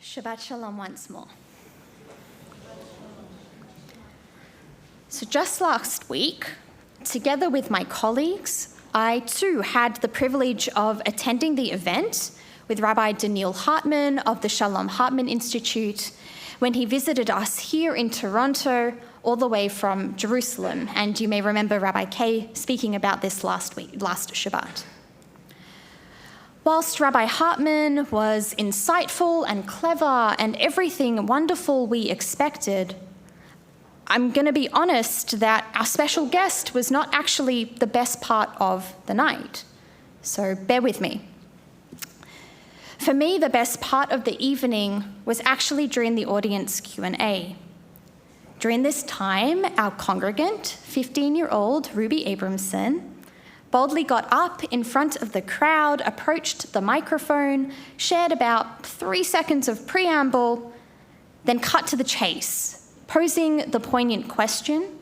Shabbat Shalom once more. So just last week, together with my colleagues, I too had the privilege of attending the event with Rabbi Daniel Hartman of the Shalom Hartman Institute when he visited us here in Toronto all the way from Jerusalem. And you may remember Rabbi Kay speaking about this last Shabbat. Whilst Rabbi Hartman was insightful and clever and everything wonderful we expected, I'm going to be honest that our special guest was not actually the best part of the night. So bear with me. For me, the best part of the evening was actually during the audience Q&A. During this time, our congregant, 15-year-old Ruby Abramson, boldly got up in front of the crowd, approached the microphone, shared about 3 seconds of preamble, then cut to the chase, posing the poignant question: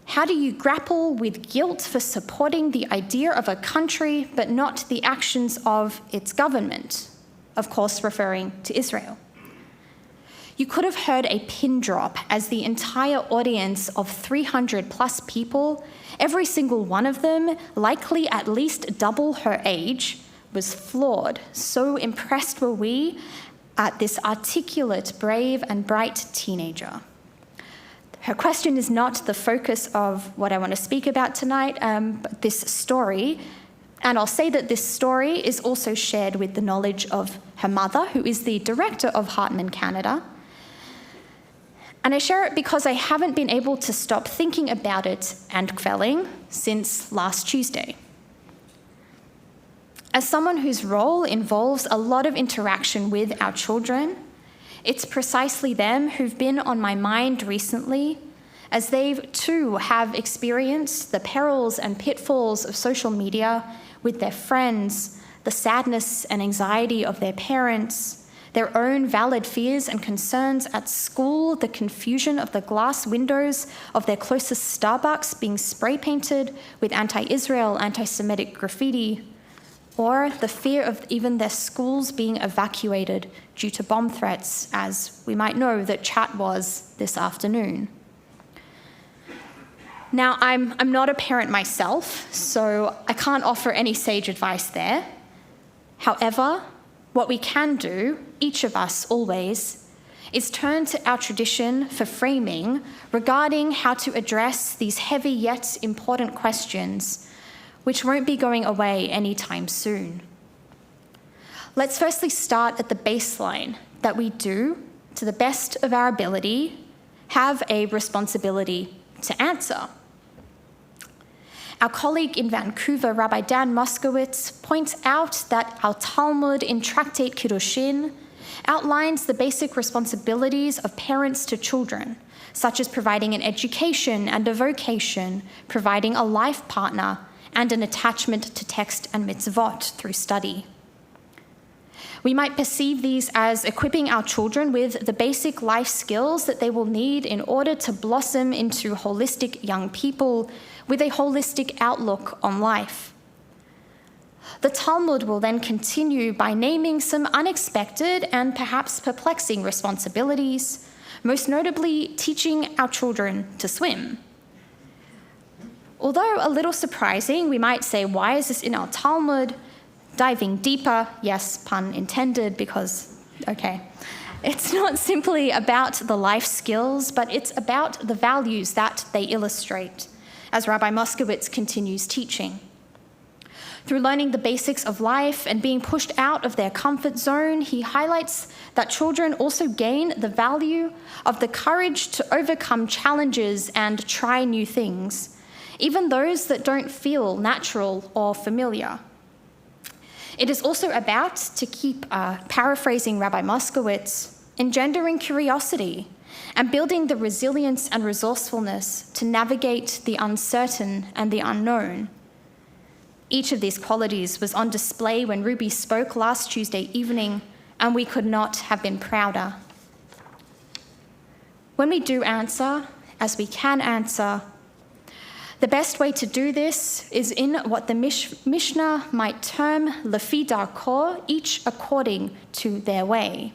how do you grapple with guilt for supporting the idea of a country but not the actions of its government? Of course, referring to Israel. You could have heard a pin drop as the entire audience of 300 plus people, every single one of them, likely at least double her age, was floored. So impressed were we at this articulate, brave, and bright teenager. Her question is not the focus of what I want to speak about tonight, but this story. And I'll say that this story is also shared with the knowledge of her mother, who is the director of Hartman Canada. And I share it because I haven't been able to stop thinking about it and quelling since last Tuesday. As someone whose role involves a lot of interaction with our children, it's precisely them who've been on my mind recently, as they too have experienced the perils and pitfalls of social media with their friends, the sadness and anxiety of their parents, their own valid fears and concerns at school, the confusion of the glass windows of their closest Starbucks being spray painted with anti-Israel, anti-Semitic graffiti, or the fear of even their schools being evacuated due to bomb threats, as we might know that chat was this afternoon. Now, I'm not a parent myself, so I can't offer any sage advice there. However, what we can do, each of us always, is turn to our tradition for framing regarding how to address these heavy yet important questions, which won't be going away anytime soon. Let's firstly start at the baseline that we do, to the best of our ability, have a responsibility to answer. Our colleague in Vancouver, Rabbi Dan Moskowitz, points out that our Talmud in Tractate Kiddushin outlines the basic responsibilities of parents to children, such as providing an education and a vocation, providing a life partner, and an attachment to text and mitzvot through study. We might perceive these as equipping our children with the basic life skills that they will need in order to blossom into holistic young people with a holistic outlook on life. The Talmud will then continue by naming some unexpected and perhaps perplexing responsibilities, most notably teaching our children to swim. Although a little surprising, we might say, why is this in our Talmud? Diving deeper, yes, pun intended, because, okay, it's not simply about the life skills, but it's about the values that they illustrate, as Rabbi Moskowitz continues teaching. Through learning the basics of life and being pushed out of their comfort zone, he highlights that children also gain the value of the courage to overcome challenges and try new things, even those that don't feel natural or familiar. It is also about, to keep paraphrasing Rabbi Moskowitz, engendering curiosity and building the resilience and resourcefulness to navigate the uncertain and the unknown. Each of these qualities was on display when Ruby spoke last Tuesday evening, and we could not have been prouder. When we do answer, as we can answer, The best way to do this is in what the Mishnah might term lefi darko, each according to their way.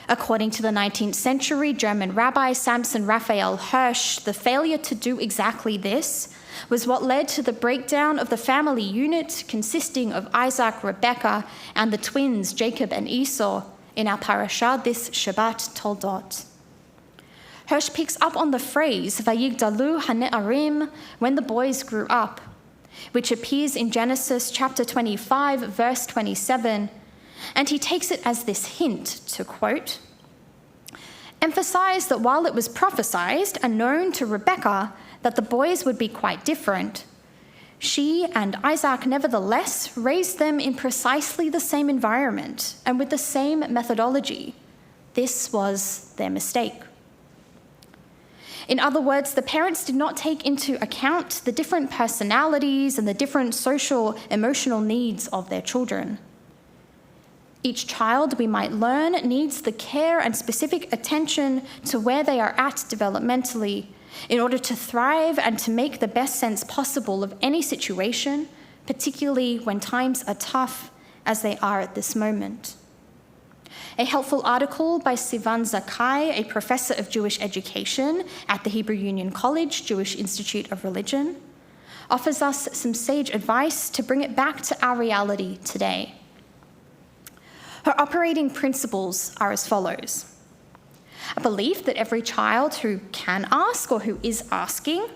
According to the 19th century German rabbi Samson Raphael Hirsch, the failure to do exactly this was what led to the breakdown of the family unit consisting of Isaac, Rebekah, and the twins Jacob and Esau in our parasha this Shabbat Toldot. Hirsch picks up on the phrase Vayigdalu hane'arim, when the boys grew up, which appears in Genesis chapter 25, verse 27, and he takes it as this hint to, quote, emphasize that while it was prophesied and known to Rebekah that the boys would be quite different, she and Isaac nevertheless raised them in precisely the same environment and with the same methodology. This was their mistake. In other words, the parents did not take into account the different personalities and the different social, emotional needs of their children. Each child, we might learn, needs the care and specific attention to where they are at developmentally in order to thrive and to make the best sense possible of any situation, particularly when times are tough as they are at this moment. A helpful article by Sivan Zakai, a professor of Jewish education at the Hebrew Union College, Jewish Institute of Religion, offers us some sage advice to bring it back to our reality today. Her operating principles are as follows. A belief that every child who can ask or who is asking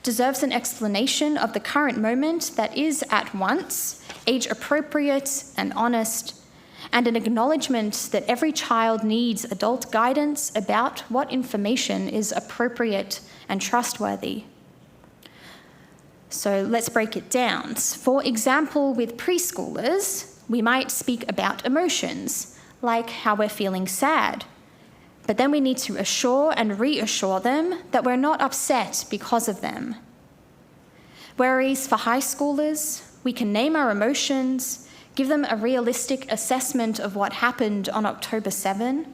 deserves an explanation of the current moment that is at once age-appropriate and honest, and an acknowledgement that every child needs adult guidance about what information is appropriate and trustworthy. So let's break it down. For example, with preschoolers, we might speak about emotions, like how we're feeling sad. But then we need to assure and reassure them that we're not upset because of them. Whereas for high schoolers, we can name our emotions, give them a realistic assessment of what happened on October 7,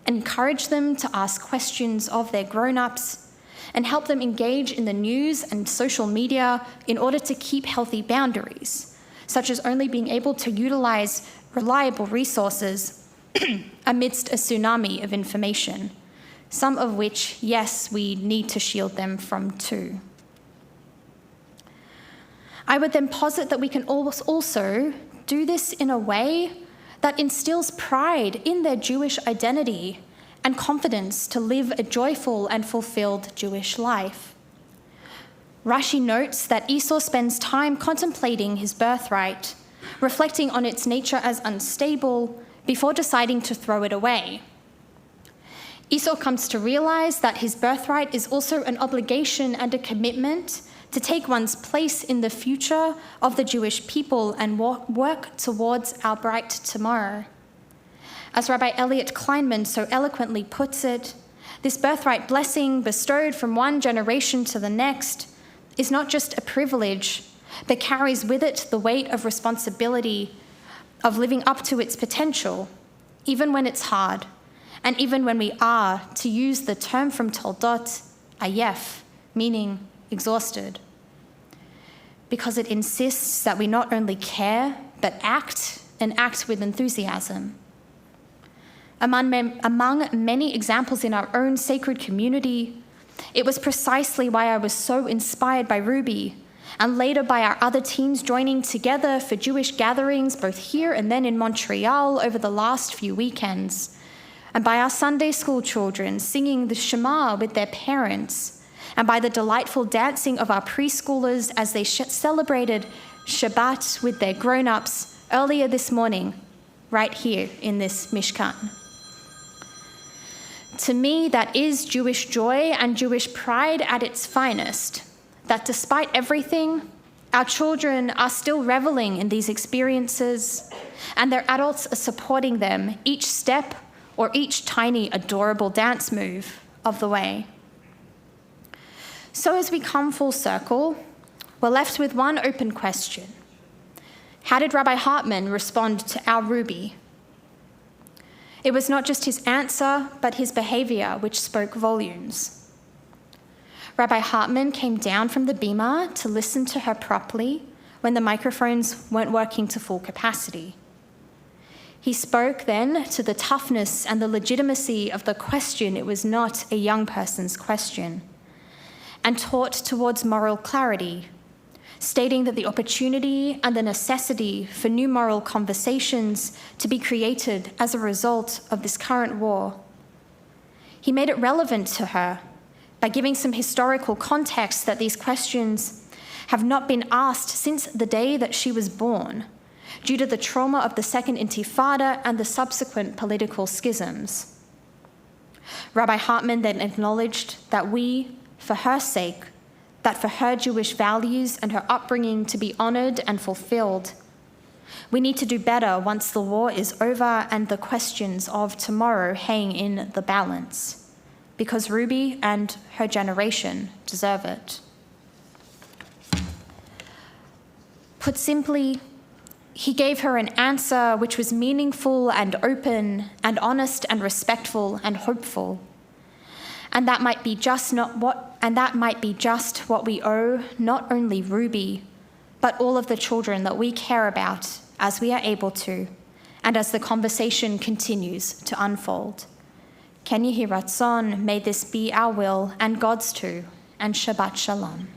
encourage them to ask questions of their grown-ups, and help them engage in the news and social media in order to keep healthy boundaries, such as only being able to utilize reliable resources amidst a tsunami of information, some of which, yes, we need to shield them from too. I would then posit that we can also do this in a way that instills pride in their Jewish identity and confidence to live a joyful and fulfilled Jewish life. Rashi notes that Esau spends time contemplating his birthright, reflecting on its nature as unstable before deciding to throw it away. Esau comes to realize that his birthright is also an obligation and a commitment to take one's place in the future of the Jewish people and work towards our bright tomorrow. As Rabbi Elliot Kleinman so eloquently puts it, this birthright blessing bestowed from one generation to the next is not just a privilege, but carries with it the weight of responsibility of living up to its potential, even when it's hard, and even when we are, to use the term from Toldot, ayef, meaning exhausted, because it insists that we not only care, but act, and act with enthusiasm. Among many examples in our own sacred community, it was precisely why I was so inspired by Ruby, and later by our other teens joining together for Jewish gatherings both here and then in Montreal over the last few weekends, and by our Sunday school children singing the Shema with their parents, and by the delightful dancing of our preschoolers as they celebrated Shabbat with their grown-ups earlier this morning, right here in this Mishkan. To me, that is Jewish joy and Jewish pride at its finest, that despite everything, our children are still reveling in these experiences, and their adults are supporting them each step or each tiny, adorable dance move of the way. So as we come full circle, we're left with one open question. How did Rabbi Hartman respond to our Ruby? It was not just his answer, but his behavior which spoke volumes. Rabbi Hartman came down from the bema to listen to her properly when the microphones weren't working to full capacity. He spoke then to the toughness and the legitimacy of the question. It was not a young person's question, and taught towards moral clarity, stating that the opportunity and the necessity for new moral conversations to be created as a result of this current war. He made it relevant to her by giving some historical context that these questions have not been asked since the day that she was born, due to the trauma of the Second Intifada and the subsequent political schisms. Rabbi Hartman then acknowledged that we, for her sake, that for her Jewish values and her upbringing to be honored and fulfilled, we need to do better once the war is over and the questions of tomorrow hang in the balance, because Ruby and her generation deserve it. Put simply, he gave her an answer which was meaningful and open and honest and respectful and hopeful. And that might be just what we owe not only Ruby, but all of the children that we care about as we are able to, and as the conversation continues to unfold. Ken Yehi Ratzon, may this be our will and God's too, and Shabbat Shalom.